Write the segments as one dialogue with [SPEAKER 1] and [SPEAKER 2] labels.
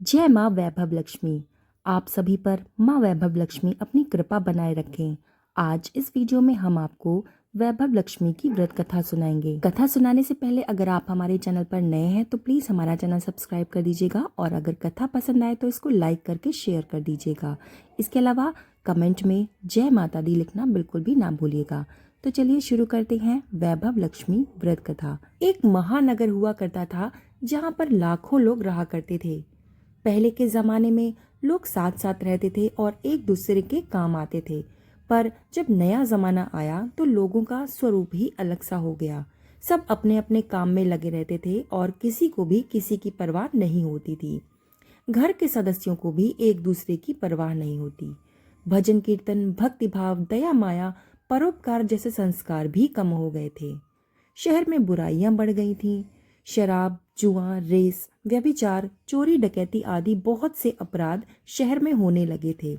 [SPEAKER 1] जय माँ वैभव लक्ष्मी। आप सभी पर माँ वैभव लक्ष्मी अपनी कृपा बनाए रखें। आज इस वीडियो में हम आपको वैभव लक्ष्मी की व्रत कथा सुनाएंगे। कथा सुनाने से पहले अगर आप हमारे चैनल पर नए हैं तो प्लीज हमारा चैनल सब्सक्राइब कर दीजिएगा और अगर कथा पसंद आए तो इसको लाइक करके शेयर कर दीजिएगा। इसके अलावा कमेंट में जय माता दी लिखना बिल्कुल भी ना भूलिएगा। तो चलिए शुरू करते हैं वैभव लक्ष्मी व्रत कथा। एक महानगर हुआ करता था जहाँ पर लाखों लोग रहा करते थे। पहले के जमाने में लोग साथ साथ रहते थे और एक दूसरे के काम आते थे, पर जब नया जमाना आया तो लोगों का स्वरूप ही अलग सा हो गया। सब अपने अपने काम में लगे रहते थे और किसी को भी किसी की परवाह नहीं होती थी। घर के सदस्यों को भी एक दूसरे की परवाह नहीं होती। भजन कीर्तन, भक्ति भाव, दया माया, परोपकार जैसे संस्कार भी कम हो गए थे। शहर में बुराइयां बढ़ गई थीं। शराब, जुआ, रेस, व्यभिचार, चोरी डकैती आदि बहुत से अपराध शहर में होने लगे थे।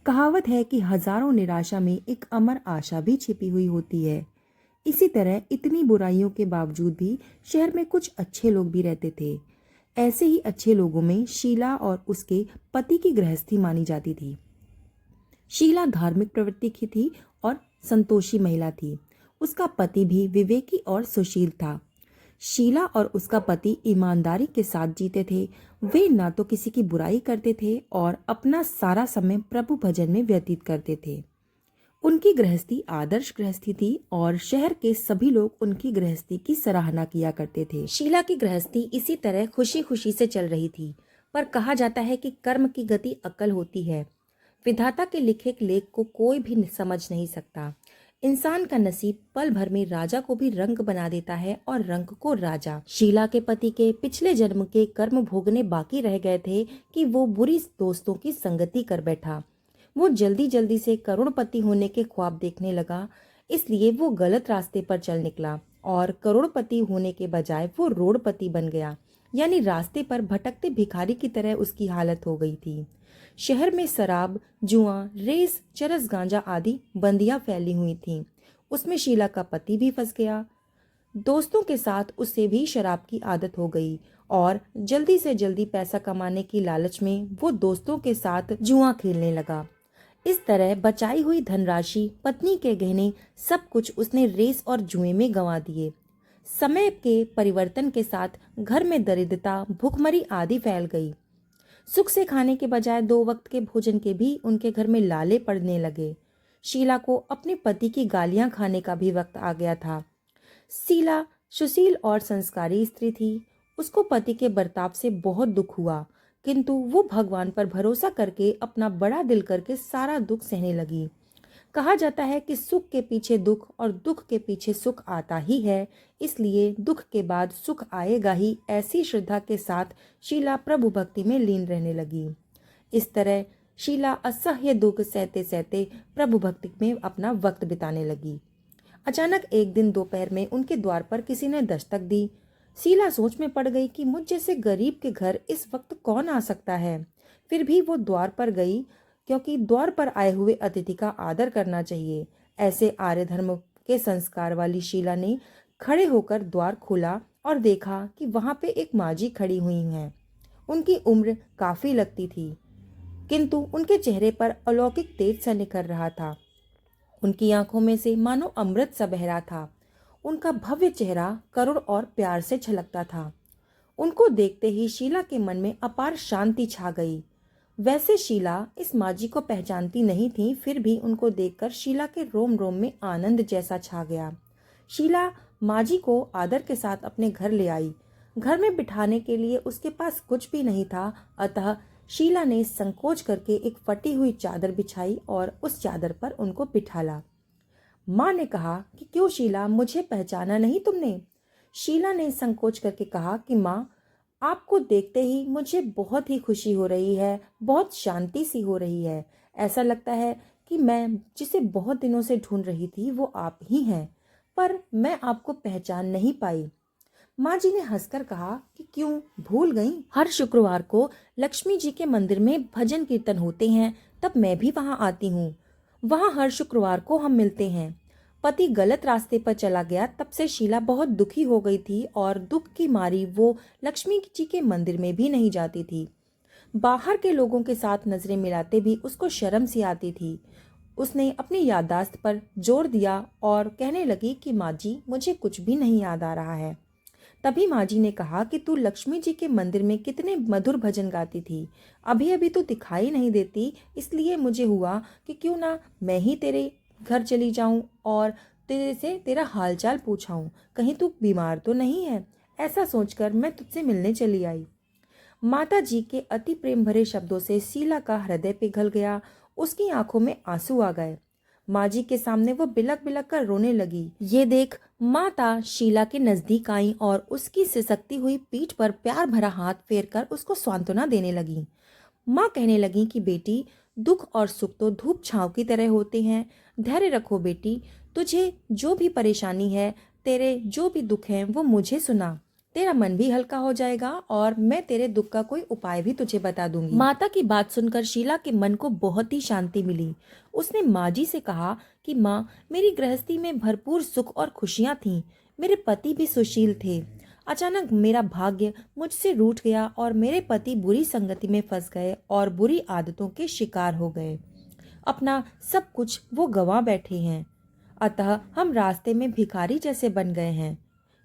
[SPEAKER 1] कहावत है कि हजारों निराशा में एक अमर आशा भी छिपी हुई होती है। इसी तरह इतनी बुराइयों के बावजूद भी शहर में कुछ अच्छे लोग भी रहते थे। ऐसे ही अच्छे लोगों में शीला और उसके पति की गृहस्थी मानी जाती थी। शीला धार्मिक प्रवृत्ति की थी और संतोषी महिला थी। उसका पति भी विवेकी और सुशील था। शीला और उसका पति ईमानदारी के साथ जीते थे। वे ना तो किसी की बुराई करते थे और अपना सारा समय प्रभु भजन में व्यतीत करते थे। उनकी गृहस्थी आदर्श गृहस्थी थी और शहर के सभी लोग उनकी गृहस्थी की सराहना किया करते थे। शीला की गृहस्थी इसी तरह खुशी खुशी से चल रही थी, पर कहा जाता है कि कर्म की गति अकल होती है। विधाता के लिखे लेख को कोई भी समझ नहीं सकता। इंसान का नसीब पल भर में राजा को भी रंक बना देता है और रंक को राजा। शीला के पति के पिछले जन्म के कर्म भोगने बाकी रह गए थे कि वो बुरी दोस्तों की संगति कर बैठा। वो जल्दी जल्दी से करोड़पति होने के ख्वाब देखने लगा, इसलिए वो गलत रास्ते पर चल निकला और करोड़पति होने के बजाय वो रोड़पति बन गया। यानी रास्ते पर भटकते भिखारी की तरह उसकी हालत हो गई थी। शहर में शराब, जुआ, रेस, चरस गांजा आदि बंदियां फैली हुई थीं। उसमें शीला का पति भी फंस गया। दोस्तों के साथ उसे भी शराब की आदत हो गई और जल्दी से जल्दी पैसा कमाने की लालच में वो दोस्तों के साथ जुआ खेलने लगा। इस तरह बचाई हुई धनराशि, पत्नी के गहने, सब कुछ उसने रेस और जुए में गंवा दिए। समय के परिवर्तन के साथ घर में दरिद्रता, भुखमरी आदि फैल गई। सुख से खाने के बजाय 2 वक्त के भोजन के भी उनके घर में लाले पड़ने लगे। शीला को अपने पति की गालियां खाने का भी वक्त आ गया था। शीला सुशील और संस्कारी स्त्री थी। उसको पति के बर्ताव से बहुत दुख हुआ, किंतु वो भगवान पर भरोसा करके अपना बड़ा दिल करके सारा दुख सहने लगी। कहा जाता है कि सुख के पीछे दुख और दुख के पीछे सुख आता ही है, इसलिए दुख के बाद सुख आएगा ही, ऐसी श्रद्धा के साथ शीला प्रभु भक्ति में लीन रहने लगी। इस तरह शीला असह्य दुख सहते सहते प्रभु भक्ति में अपना वक्त बिताने लगी। अचानक एक दिन दोपहर में उनके द्वार पर किसी ने दस्तक दी। शीला सोच में पड़ गई कि मुझ जैसे गरीब के घर इस वक्त कौन आ सकता है। फिर भी वो द्वार पर गई, क्योंकि द्वार पर आए हुए अतिथि का आदर करना चाहिए। ऐसे आर्य धर्म के संस्कार वाली शीला ने खड़े होकर द्वार खोला और देखा कि वहां पे एक माजी खड़ी हुई हैं। उनकी उम्र काफी लगती थी, किंतु उनके चेहरे पर अलौकिक तेज सा निखर रहा था। उनकी आंखों में से मानो अमृत सा बह रहा था। उनका भव्य चेहरा करुण और प्यार से छलकता था। उनको देखते ही शीला के मन में अपार शांति छा गई। वैसे शीला इस माजी को पहचानती नहीं थी, फिर भी उनको देखकर शीला के रोम रोम में आनंद जैसा छा गया। शीला माजी को आदर के साथ अपने घर ले आई। घर में बिठाने के लिए उसके पास कुछ भी नहीं था, अतः शीला ने संकोच करके एक फटी हुई चादर बिछाई और उस चादर पर उनको बिठाला। माँ ने कहा कि क्यों शीला, मुझे पहचाना नहीं तुमने? शीला ने संकोच करके कहा कि माँ, आपको देखते ही मुझे बहुत ही खुशी हो रही है, बहुत शांति सी हो रही है। ऐसा लगता है कि मैं जिसे बहुत दिनों से ढूंढ रही थी वो आप ही हैं, पर मैं आपको पहचान नहीं पाई। माँ जी ने हंसकर कहा कि क्यों, भूल गई? हर शुक्रवार को लक्ष्मी जी के मंदिर में भजन कीर्तन होते हैं, तब मैं भी वहां आती हूँ। वहां हर शुक्रवार को हम मिलते हैं। पति गलत रास्ते पर चला गया, तब से शीला बहुत दुखी हो गई थी और दुख की मारी वो लक्ष्मी जी के मंदिर में भी नहीं जाती थी। बाहर के लोगों के साथ नजरें मिलाते भी उसको शर्म सी आती थी। उसने अपनी याददाश्त पर जोर दिया और कहने लगी कि माँ जी, मुझे कुछ भी नहीं याद आ रहा है। तभी माँ जी ने कहा कि तू लक्ष्मी जी के मंदिर में कितने मधुर भजन गाती थी, अभी अभी तो दिखाई नहीं देती, इसलिए मुझे हुआ कि क्यों ना मैं ही तेरे घर चली जाऊं और तेरे से तेरा हालचाल पूछाऊं, कहीं तू बीमार तो नहीं है। ऐसा सोचकर मैं तुझसे मिलने चली आई। माता जी के अति प्रेम भरे शब्दों से शीला का हृदय पिघल गया। उसकी आंखों में आंसू आ गए। माँ जी के सामने वो बिलक बिलक कर रोने लगी। ये देख माता शीला के नजदीक आई और उसकी सिसकती हुई पीठ पर प्यार भरा हाथ फेरकर उसको सांत्वना देने लगी। माँ कहने लगी कि बेटी, दुख और सुख तो धूप छांव की तरह होते हैं। धैर्य रखो बेटी, तुझे जो भी परेशानी है, तेरे जो भी दुख हैं, वो मुझे सुना। तेरा मन भी हल्का हो जाएगा और मैं तेरे दुख का कोई उपाय भी तुझे बता दूंगी। माता की बात सुनकर शीला के मन को बहुत ही शांति मिली। उसने माँ जी से कहा कि माँ, मेरी गृहस्थी में भरपूर सुख और खुशियाँ थीं। मेरे पति भी सुशील थे। अचानक मेरा भाग्य मुझसे रूठ गया और मेरे पति बुरी संगति में फंस गए और बुरी आदतों के शिकार हो गए। अपना सब कुछ वो गंवा बैठे हैं, अतः हम रास्ते में भिखारी जैसे बन गए हैं।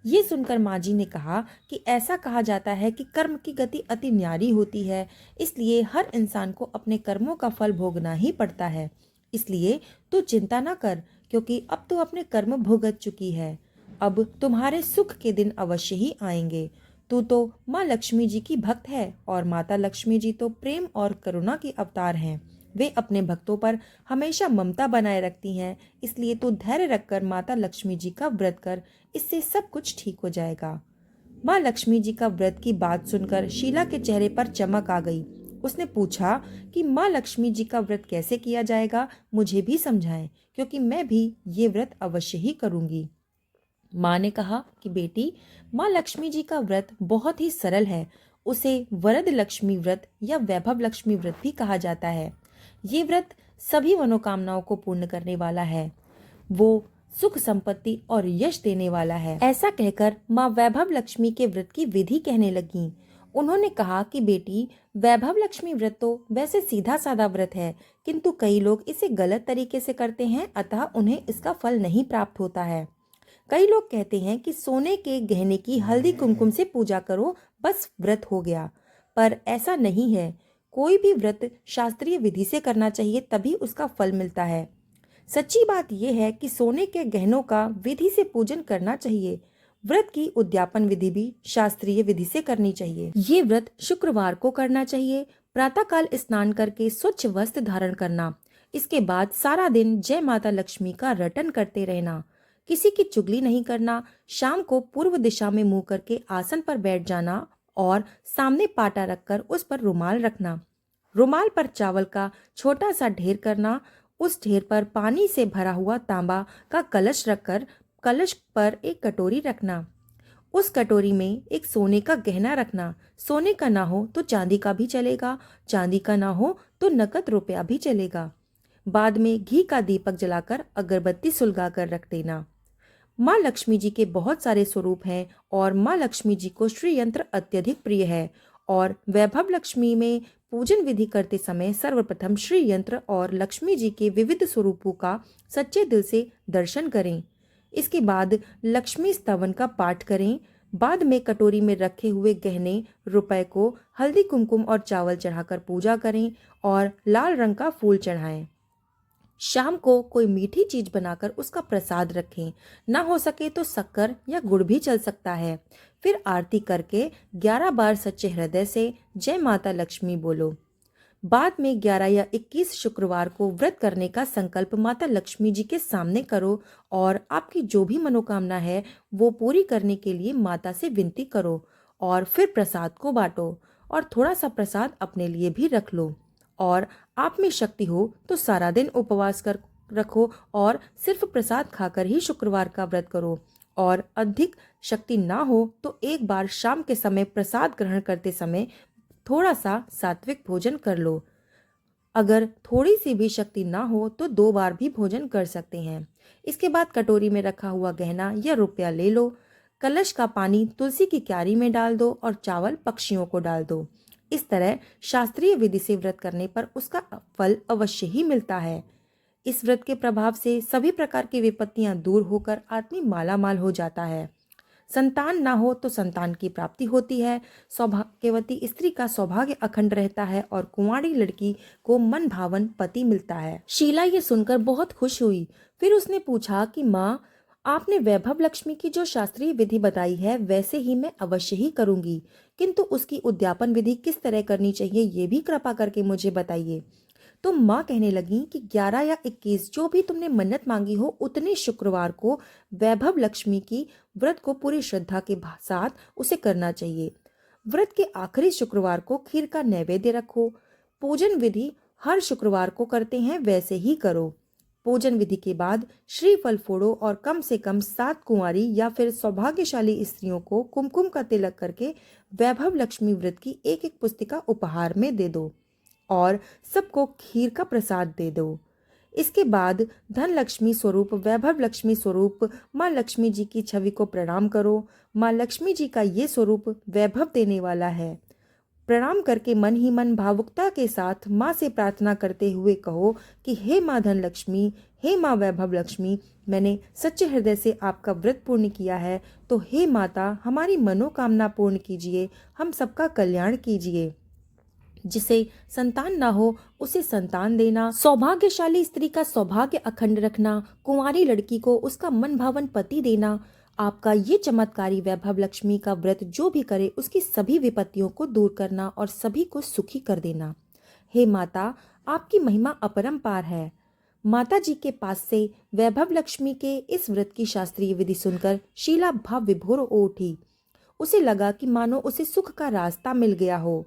[SPEAKER 1] ये सुनकर माँ जी ने कहा कि ऐसा कहा जाता है कि कर्म की गति अति न्यारी होती है, इसलिए हर इंसान को अपने कर्मों का फल भोगना ही पड़ता है। इसलिए तू चिंता न कर, क्योंकि अब तू अपने कर्म भुगत चुकी है। अब तुम्हारे सुख के दिन अवश्य ही आएंगे। तू तो माँ लक्ष्मी जी की भक्त है और माता लक्ष्मी जी तो प्रेम और करुणा की अवतार हैं। वे अपने भक्तों पर हमेशा ममता बनाए रखती हैं, इसलिए तू धैर्य रखकर माता लक्ष्मी जी का व्रत कर, इससे सब कुछ ठीक हो जाएगा। माँ लक्ष्मी जी का व्रत की बात सुनकर शीला के चेहरे पर चमक आ गई। उसने पूछा कि माँ लक्ष्मी जी का व्रत कैसे किया जाएगा, मुझे भी समझाएं, क्योंकि मैं भी ये व्रत अवश्य ही करूंगी। माँ ने कहा कि बेटी, माँ लक्ष्मी जी का व्रत बहुत ही सरल है। उसे वरद लक्ष्मी व्रत या वैभव लक्ष्मी व्रत भी कहा जाता है। ये व्रत सभी मनोकामनाओं को पूर्ण करने वाला है। वो सुख संपत्ति और यश देने वाला है। ऐसा कहकर माँ वैभव लक्ष्मी के व्रत की विधि कहने लगी। उन्होंने कहा कि बेटी, वैभव लक्ष्मी व्रत तो वैसे सीधा साधा व्रत है, किंतु कई लोग इसे गलत तरीके से करते हैं, अतः उन्हें इसका फल नहीं प्राप्त होता है। कई लोग कहते हैं कि सोने के गहने की हल्दी कुमकुम से पूजा करो, बस व्रत हो गया। पर ऐसा नहीं है। कोई भी व्रत शास्त्रीय विधि से करना चाहिए, तभी उसका फल मिलता है। सच्ची बात यह है कि सोने के गहनों का विधि से पूजन करना चाहिए। व्रत की उद्यापन विधि भी शास्त्रीय विधि से करनी चाहिए। ये व्रत शुक्रवार को करना चाहिए। प्रातःकाल स्नान करके स्वच्छ वस्त्र धारण करना। इसके बाद सारा दिन जय माता लक्ष्मी का रटन करते रहना। किसी की चुगली नहीं करना। शाम को पूर्व दिशा में मुंह करके आसन पर बैठ जाना और सामने पाटा रखकर उस पर रुमाल रखना। रुमाल पर चावल का छोटा सा ढेर करना। उस ढेर पर पानी से भरा हुआ तांबा का कलश रखकर कलश पर एक कटोरी रखना। उस कटोरी में एक सोने का गहना रखना। सोने का ना हो तो चांदी का भी चलेगा, चांदी का ना हो तो नकद रुपया भी चलेगा। बाद में घी का दीपक जलाकर अगरबत्ती सुलगा कर रख देना। माँ लक्ष्मी जी के बहुत सारे स्वरूप हैं और माँ लक्ष्मी जी को श्री यंत्र अत्यधिक प्रिय है, और वैभव लक्ष्मी में पूजन विधि करते समय सर्वप्रथम श्री यंत्र और लक्ष्मी जी के विविध स्वरूपों का सच्चे दिल से दर्शन करें। इसके बाद लक्ष्मी स्तवन का पाठ करें। बाद में कटोरी में रखे हुए गहने रुपए को हल्दी कुमकुम और चावल चढ़ाकर पूजा करें और लाल रंग का फूल चढ़ाएं। शाम को कोई मीठी चीज बनाकर उसका प्रसाद रखें। ना हो सके तो शक्कर या गुड़ भी चल सकता है। फिर आरती करके 11 बार सच्चे हृदय से जय माता लक्ष्मी बोलो। बाद में 11 या 21 शुक्रवार को व्रत करने का संकल्प माता लक्ष्मी जी के सामने करो और आपकी जो भी मनोकामना है वो पूरी करने के लिए माता से विनती करो, और फिर प्रसाद को बांटो और थोड़ा सा प्रसाद अपने लिए भी रख लो। और आप में शक्ति हो तो सारा दिन उपवास कर रखो और सिर्फ प्रसाद खाकर ही शुक्रवार का व्रत करो, और अधिक शक्ति ना हो तो एक बार शाम के समय प्रसाद ग्रहण करते समय थोड़ा सा सात्विक भोजन कर लो। अगर थोड़ी सी भी शक्ति ना हो तो 2 बार भी भोजन कर सकते हैं। इसके बाद कटोरी में रखा हुआ गहना या रुपया ले लो। कलश का पानी तुलसी की क्यारी में डाल दो और चावल पक्षियों को डाल दो। इस तरह शास्त्रीय विधि से व्रत करने पर उसका फल अवश्य ही मिलता है। इस व्रत के प्रभाव से सभी प्रकार की विपत्तियां दूर होकर आदमी मालामाल हो जाता है। संतान ना हो तो संतान की प्राप्ति होती है। सौभाग्यवती स्त्री का सौभाग्य अखंड रहता है और कुंवारी लड़की को मन भावन पति मिलता है। शीला ये सुनकर बहुत खुश हुई। फिर उसने पूछा कि माँ, आपने वैभव लक्ष्मी की जो शास्त्रीय विधि बताई है वैसे ही मैं अवश्य ही करूंगी, किंतु उसकी उद्यापन विधि किस तरह करनी चाहिए ये भी कृपा करके मुझे बताइए। तो माँ कहने लगी कि 11 या 21 जो भी तुमने मन्नत मांगी हो उतने शुक्रवार को वैभव लक्ष्मी की व्रत को पूरी श्रद्धा के साथ उसे करना चाहिए। व्रत के आखिरी शुक्रवार को खीर का नैवेद्य रखो। पूजन विधि हर शुक्रवार को करते हैं वैसे ही करो। पूजन विधि के बाद श्रीफल फोड़ो और कम से कम 7 कुंवारी या फिर सौभाग्यशाली स्त्रियों को कुमकुम का तिलक करके वैभव लक्ष्मी व्रत की एक एक पुस्तिका उपहार में दे दो और सबको खीर का प्रसाद दे दो। इसके बाद धन लक्ष्मी स्वरूप वैभव लक्ष्मी स्वरूप माँ लक्ष्मी जी की छवि को प्रणाम करो। माँ लक्ष्मी जी का ये स्वरूप वैभव देने वाला है। प्रणाम करके मन ही मन भावुकता के साथ माँ से प्रार्थना करते हुए कहो कि हे माँ धन लक्ष्मी, हे माँ वैभव लक्ष्मी, मैंने सच्चे हृदय से आपका व्रत पूर्ण किया है, तो हे माता हमारी मनोकामना पूर्ण कीजिए, हम सबका कल्याण कीजिए। जिसे संतान ना हो उसे संतान देना, सौभाग्यशाली स्त्री का सौभाग्य अखंड रखना, कुंवारी लड़की को उसका मन भावन पति देना। आपका ये चमत्कारी वैभव लक्ष्मी का व्रत जो भी करे उसकी सभी विपत्तियों को दूर करना और सभी को सुखी कर देना। हे माता, आपकी महिमा अपरंपार है। माता जी के पास से वैभव लक्ष्मी के इस व्रत की शास्त्रीय विधि सुनकर शीला भाव विभोर हो उठी। उसे लगा कि मानो उसे सुख का रास्ता मिल गया हो।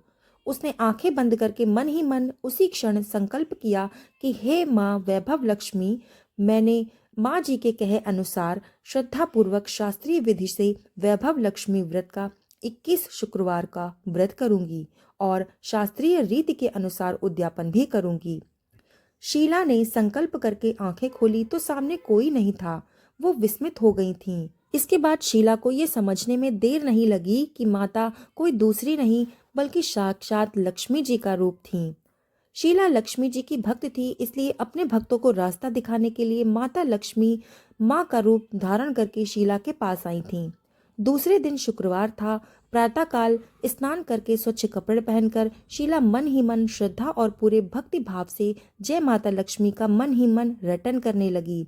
[SPEAKER 1] उसने आंखें बंद करके मन ही मन उसी क्षण संकल्प किया कि हे माँ वैभव लक्ष्मी, मैंने माँ जी के कहे अनुसार श्रद्धा पूर्वक शास्त्रीय विधि से वैभव लक्ष्मी व्रत का 21 शुक्रवार का व्रत करूंगी और शास्त्रीय रीति के अनुसार उद्यापन भी करूंगी। शीला ने संकल्प करके आंखें खोली तो सामने कोई नहीं था। वो विस्मित हो गई थीं। इसके बाद शीला को ये समझने में देर नहीं लगी कि माता कोई दूसरी नहीं बल्कि साक्षात लक्ष्मी जी का रूप थीं। शीला लक्ष्मी जी की भक्त थी, इसलिए अपने भक्तों को रास्ता दिखाने के लिए माता लक्ष्मी माँ का रूप धारण करके शीला के पास आई थीं। दूसरे दिन शुक्रवार था। प्रातःकाल स्नान करके स्वच्छ कपड़े पहनकर शीला मन ही मन श्रद्धा और पूरे भक्ति भाव से जय माता लक्ष्मी का मन ही मन रटन करने लगी।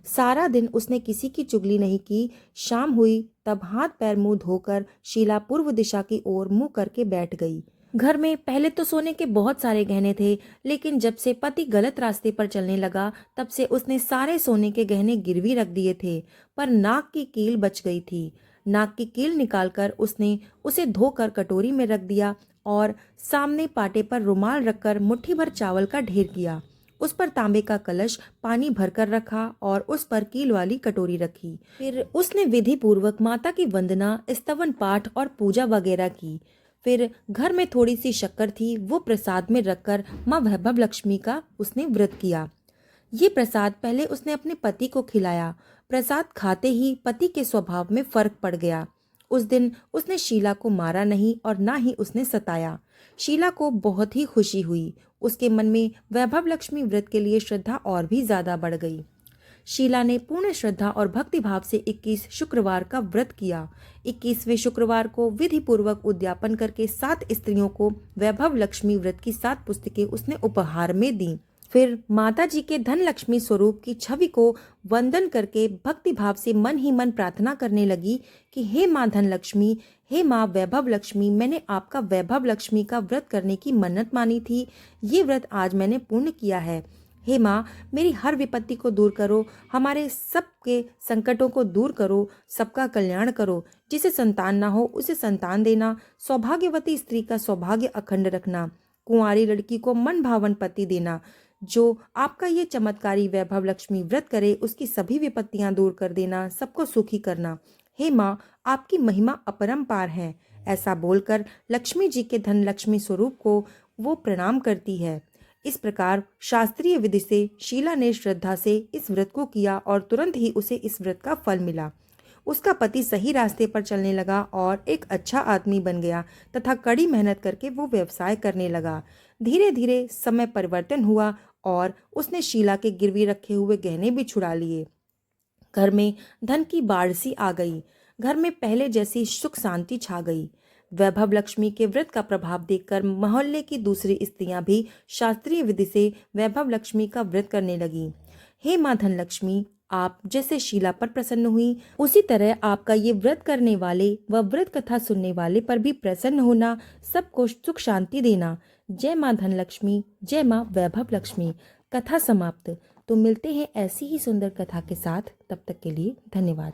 [SPEAKER 1] सारा दिन उसने किसी की चुगली नहीं की। शाम हुई तब हाथ पैर मुंह धोकर शीला पूर्व दिशा की ओर मुंह करके बैठ गई। घर में पहले तो सोने के बहुत सारे गहने थे, लेकिन जब से पति गलत रास्ते पर चलने लगा तब से उसने सारे सोने के गहने गिरवी रख दिए थे, पर नाक की कील बच गई थी। नाक की कील निकालकर उसने उसे धोकर कटोरी में रख दिया और सामने पाटे पर रुमाल रखकर मुट्ठी भर चावल का ढेर किया। उस पर तांबे का कलश पानी भरकर रखा और उस पर कील वाली कटोरी रखी। फिर उसने विधि पूर्वक माता की वंदना, स्तवन पाठ और पूजा वगैरह की। फिर घर में थोड़ी सी शक्कर थी, वो प्रसाद में रखकर माँ वैभव लक्ष्मी का उसने व्रत किया। ये प्रसाद पहले उसने अपने पति को खिलाया। प्रसाद खाते ही पति के स्वभाव में फर्क पड़ गया। उस दिन उसने शीला को मारा नहीं और ना ही उसने सताया। शीला को बहुत ही खुशी हुई। उसके मन में वैभव लक्ष्मी व्रत के लिए श्रद्धा और भी ज्यादा बढ़ गई। शीला ने पूर्ण श्रद्धा और भक्ति भाव से 21 शुक्रवार का व्रत किया। 21वें शुक्रवार को विधि पूर्वक उद्यापन करके 7 स्त्रियों को वैभव लक्ष्मी व्रत की 7 पुस्तकें उसने उपहार में दी। फिर माता जी के धन लक्ष्मी स्वरूप की छवि को वंदन करके भक्ति भाव से मन ही मन प्रार्थना करने लगी कि हे माँ धन लक्ष्मी, हे माँ वैभव लक्ष्मी, मैंने आपका वैभव लक्ष्मी का व्रत करने की मन्नत मानी थी। ये व्रत आज मैंने पूर्ण किया है। हे माँ, मेरी हर विपत्ति को दूर करो, हमारे सबके संकटों को दूर करो, सबका कल्याण करो। जिसे संतान ना हो उसे संतान देना, सौभाग्यवती स्त्री का सौभाग्य अखंड रखना, कुंवारी लड़की को मन भावन पति देना। जो आपका ये चमत्कारी वैभव लक्ष्मी व्रत करे उसकी सभी विपत्तियां दूर कर देना, सबको सुखी करना। हे माँ, आपकी महिमा अपरंपार है। ऐसा बोलकर लक्ष्मी जी के धन लक्ष्मी स्वरूप को वो प्रणाम करती है। इस प्रकार शास्त्रीय विधि से शीला ने श्रद्धा से इस व्रत को किया और तुरंत ही उसे इस व्रत का फल मिला। उसका पति सही रास्ते पर चलने लगा और एक अच्छा आदमी बन गया तथा कड़ी मेहनत करके वो व्यवसाय करने लगा। धीरे धीरे समय परिवर्तन हुआ और उसने शीला के गिरवी रखे हुए गहने भी छुड़ा लिए। घर में धन की बाढ़ सी आ गई। घर में पहले जैसी सुख शांति छा गई। वैभव लक्ष्मी के व्रत का प्रभाव देखकर मोहल्ले की दूसरी स्त्रियां भी शास्त्रीय विधि से वैभव लक्ष्मी का व्रत करने लगी। हे माँ धनलक्ष्मी, आप जैसे शीला पर प्रसन्न हुई, उसी तरह आपका ये व्रत करने वाले व व्रत कथा सुनने वाले पर भी प्रसन्न होना, सबको सुख शांति देना। जय माँ धनलक्ष्मी, जय माँ वैभव लक्ष्मी। कथा समाप्त। तो मिलते हैं ऐसी ही सुंदर कथा के साथ। तब तक के लिए धन्यवाद।